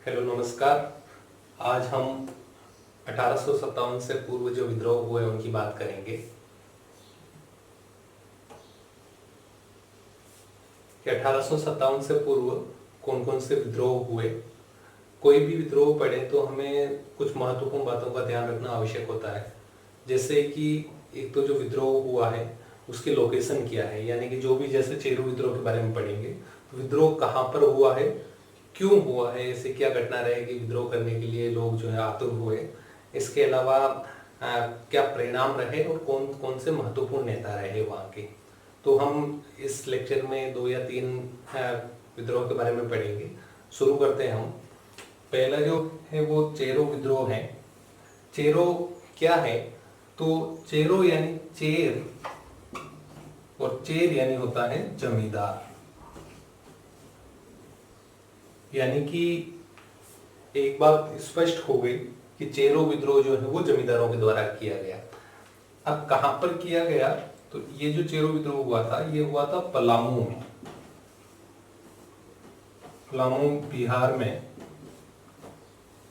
Hello नमस्कार। आज हम 1857 से पूर्व जो विद्रोह हुए उनकी बात करेंगे कि 1857 से पूर्व कौन कौन से विद्रोह हुए। कोई भी विद्रोह पड़े तो हमें कुछ महत्वपूर्ण बातों का ध्यान रखना आवश्यक होता है। जैसे कि एक तो जो विद्रोह हुआ है उसकी लोकेशन क्या है, यानी कि जो भी जैसे चेरू विद्रोह के बारे में पढ़ेंगे तो विद्रोह कहाँ पर हुआ है, क्यों हुआ है, ऐसे क्या घटना रहेगी विद्रोह करने के लिए लोग जो है आतुर हुए। इसके अलावा क्या परिणाम रहे और कौन कौन से महत्वपूर्ण नेता रहे वहाँ के। तो हम इस लेक्चर में 2 या 3 विद्रोह के बारे में पढ़ेंगे। शुरू करते हैं हम। पहला जो है वो चेरो विद्रोह है। चेरो क्या है? तो चेरो यानी चेर और चेर यानी होता है जमींदार। यानी कि एक बात स्पष्ट हो गई कि चेरो विद्रोह जो है वो जमींदारों के द्वारा किया गया। अब कहां पर किया गया? तो ये जो चेरो विद्रोह हुआ था ये हुआ था पलामू में। पलामू बिहार में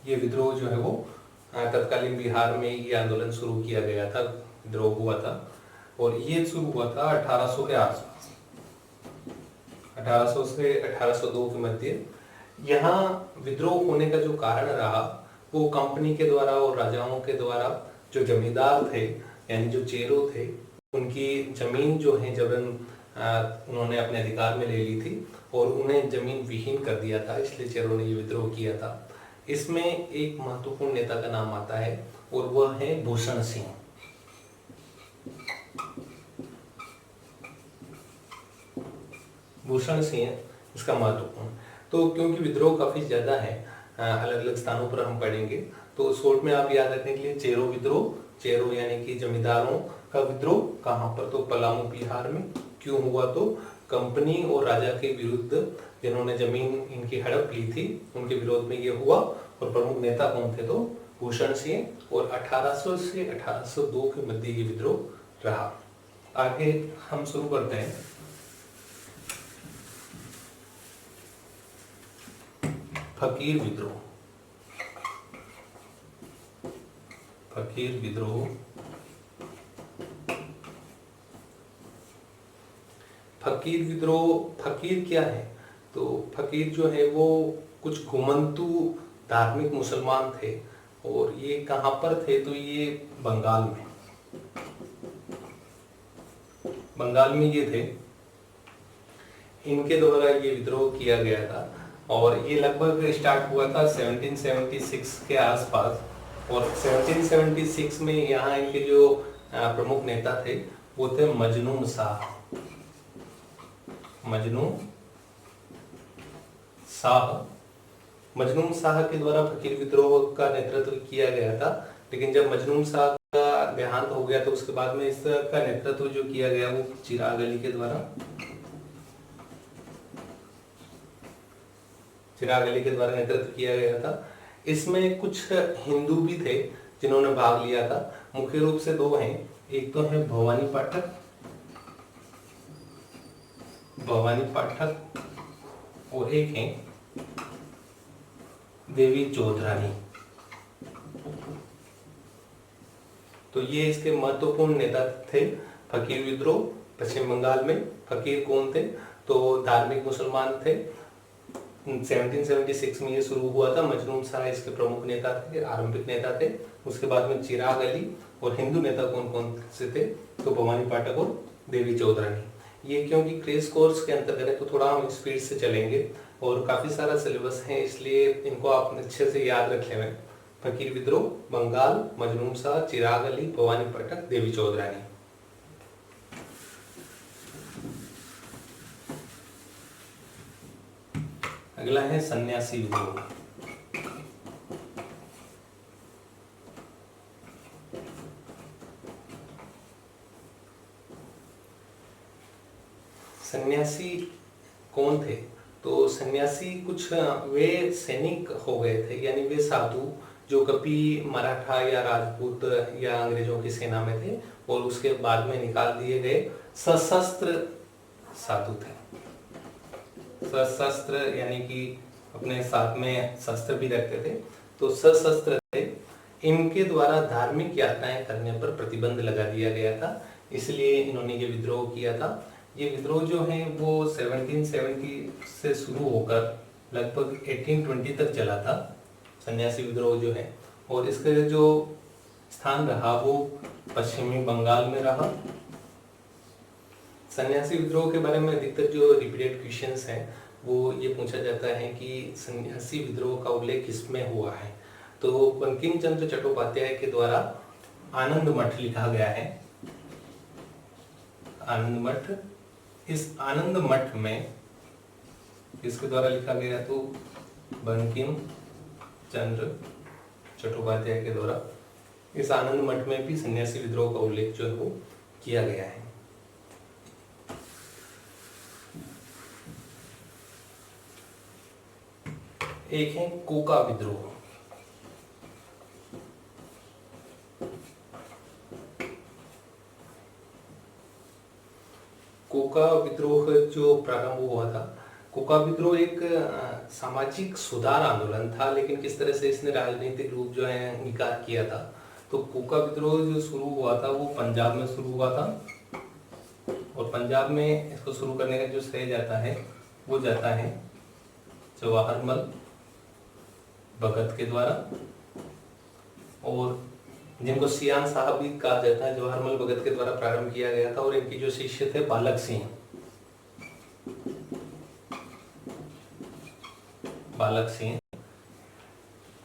ये विद्रोह जो है वो तत्कालीन बिहार में ये आंदोलन शुरू किया गया था, विद्रोह हुआ था। और ये शुरू हुआ था 1800 के आसपास, 1800 से 1802 के मध्य। यहाँ विद्रोह होने का जो कारण रहा वो कंपनी के द्वारा और राजाओं के द्वारा जो जमींदार थे यानी जो चेरो थे उनकी जमीन जो है जबरन उन्होंने अपने अधिकार में ले ली थी और उन्हें जमीन विहीन कर दिया था, इसलिए चेरो ने ये विद्रोह किया था। इसमें एक महत्वपूर्ण नेता का नाम आता है और वह है भूषण सिंह। भूषण सिंह इसका महत्वपूर्ण। तो क्योंकि विद्रोह काफी ज्यादा है, अलग अलग स्थानों पर हम पढ़ेंगे, तो शॉर्ट में आप याद रखने के लिए चेरो विद्रोह, चेरो यानी कि जमींदारों का विद्रोह कहां पर? तो पलामू बिहार में। क्यों हुआ? तो कंपनी और राजा के विरुद्ध जिन्होंने जमीन इनकी हड़प ली थी उनके विरोध में ये हुआ। और प्रमुख नेता कौन थे? तो भूषण सिंह। और 1800 से 1802 के मध्य ये विद्रोह रहा। आगे हम शुरू करते हैं। फकीर विद्रोह। फकीर विद्रोह। फकीर विद्रोह, फकीर क्या है? तो फकीर जो है वो कुछ घुमंतु धार्मिक मुसलमान थे और ये कहां पर थे? तो ये बंगाल में। बंगाल में ये थे, इनके द्वारा ये विद्रोह किया गया था और ये लगभग स्टार्ट हुआ था 1776 के आसपास। और 1776 में यहाँ इनके जो प्रमुख नेता थे वो थे मजनून शाह। मजनून शाह के द्वारा फकीर विद्रोह का नेतृत्व किया गया था। लेकिन जब मजनून शाह का देहांत हो गया तो उसके बाद में इसका नेतृत्व जो किया गया वो चिराग अली के द्वारा नेतृत्व किया गया था। इसमें कुछ हिंदू भी थे जिन्होंने भाग लिया था। मुख्य रूप से 2 हैं, एक तो है भवानी पाठक और एक है देवी चौधरानी। तो ये इसके महत्वपूर्ण नेता थे। फकीर विद्रोह पश्चिम बंगाल में। फकीर कौन थे? तो धार्मिक मुसलमान थे। 1776 में ये शुरू हुआ था। मजनून शाह इसके प्रमुख नेता थे, आरंभिक नेता थे। उसके बाद में चिराग अली। और हिंदू नेता कौन कौन से थे? तो भवानी पाठक और देवी चौधरानी। ये क्योंकि क्रेश कोर्स के अंतर्गत है तो थोड़ा हम स्पीड से चलेंगे और काफी सारा सिलेबस है, इसलिए इनको आप अच्छे से याद रख लें। फकीर विद्रोह बंगाल, मजनून शाह, चिराग अली, भवानी पाठक, देवी चौधरानी। अगला है सन्यासी विद्रोह। सन्यासी कौन थे? तो सन्यासी कुछ वे सैनिक हो गए थे, यानी वे साधु जो कभी मराठा या राजपूत या अंग्रेजों की सेना में थे और उसके बाद में निकाल दिए गए सशस्त्र साधु थे। सशस्त्र यानी कि अपने साथ में शस्त्र भी रखते थे, तो सशस्त्र थे। इनके द्वारा धार्मिक यात्राएं करने पर प्रतिबंध लगा दिया गया था, इसलिए इन्होंने ये विद्रोह किया था। ये विद्रोह जो है वो 1770 से शुरू होकर लगभग 1820 तक चला था, सन्यासी विद्रोह जो है। और इसका जो स्थान रहा वो पश्चिमी बंगाल में रहा। सन्यासी विद्रोह के बारे में अधिकतर जो रिपीटेड क्वेश्चंस हैं वो ये पूछा जाता है कि सन्यासी विद्रोह का उल्लेख किसमें हुआ है। तो बंकिम चंद्र चट्टोपाध्याय के द्वारा आनंद मठ लिखा गया है, आनंद मठ। इस आनंद मठ में किसके द्वारा लिखा गया, तो बंकिम चंद्र चट्टोपाध्याय के द्वारा इस आनंद मठ में भी सन्यासी विद्रोह का उल्लेख जो है वो किया गया है। एक है कोका विद्रोह। कोका विद्रोह जो प्रारंभ हुआ था, कोका विद्रोह एक सामाजिक सुधार आंदोलन था, लेकिन किस तरह से इसने राजनीतिक रूप जो है निकाह किया था। तो कोका विद्रोह जो शुरू हुआ था वो पंजाब में शुरू हुआ था, और पंजाब में इसको शुरू करने का जो श्रेय जाता है वो जाता है जवाहरलाल भगत के द्वारा, और जिनको सियान साहब भी कहा जाता है, जवाहरलाल भगत के द्वारा प्रारंभ किया गया था। और इनके जो शिष्य थे बालक सिंह, बालक सिंह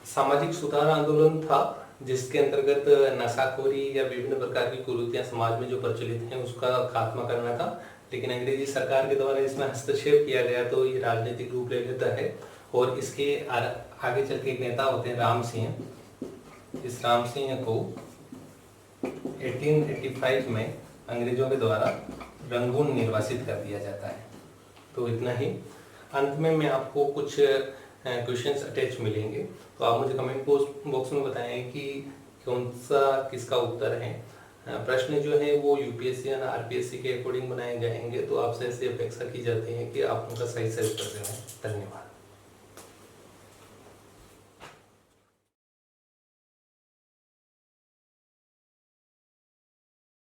सामाजिक सुधार आंदोलन था, जिसके अंतर्गत नशाखोरी या विभिन्न प्रकार की कुरीतियां समाज में जो प्रचलित हैं उसका खात्मा करना था। लेकिन अंग्रेजी सरकार के द्वारा इसमें हस्तक्षेप किया गया तो ये राजनीतिक रूप ले लेता है। और इसके आगे चल के एक नेता होते हैं राम सिंह। इस राम सिंह को 1885 में अंग्रेजों के द्वारा रंगून निर्वासित कर दिया जाता है। तो इतना ही। अंत में मैं आपको कुछ क्वेश्चंस अटैच मिलेंगे, तो आप मुझे कमेंट बॉक्स में बताएं कि कौन सा किसका उत्तर है। प्रश्न जो है वो यूपीएससी या आरपीएससी के अकॉर्डिंग बनाए जाएंगे, तो आपसे ऐसी अपेक्षा की जाती है कि आप उनका सही से उत्तर दें। धन्यवाद।